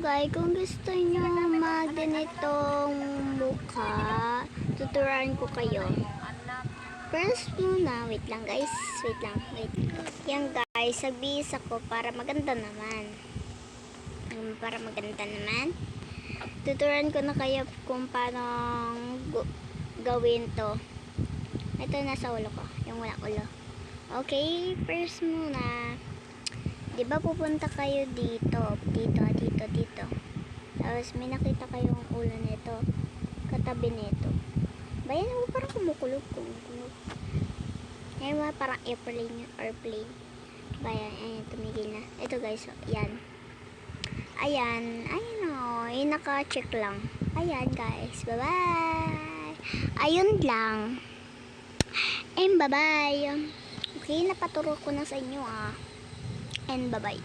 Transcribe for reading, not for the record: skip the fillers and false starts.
guys, kung gusto nyo mag-ganitong mukha, tuturuan ko kayo. First muna, wait lang guys, wait. Yan guys, nagbihis ako para maganda naman. Tuturuan ko na kayo kung paano gawin to. Ito nasa ulo ko, yung walang ulo. Okay, first muna. Diba pupunta kayo dito. Tapos may nakita kayong ulo nito. Katabi nito. Bayan mo parang kumukulog. Ayan mo parang airplane. Bayan, ayan, tumigil na. Ito guys, yan. Ayan o. Naka-check lang. Ayan guys, bye-bye. Ayun lang. And bye-bye. Okay, napaturo ko na sa inyo And bye-bye.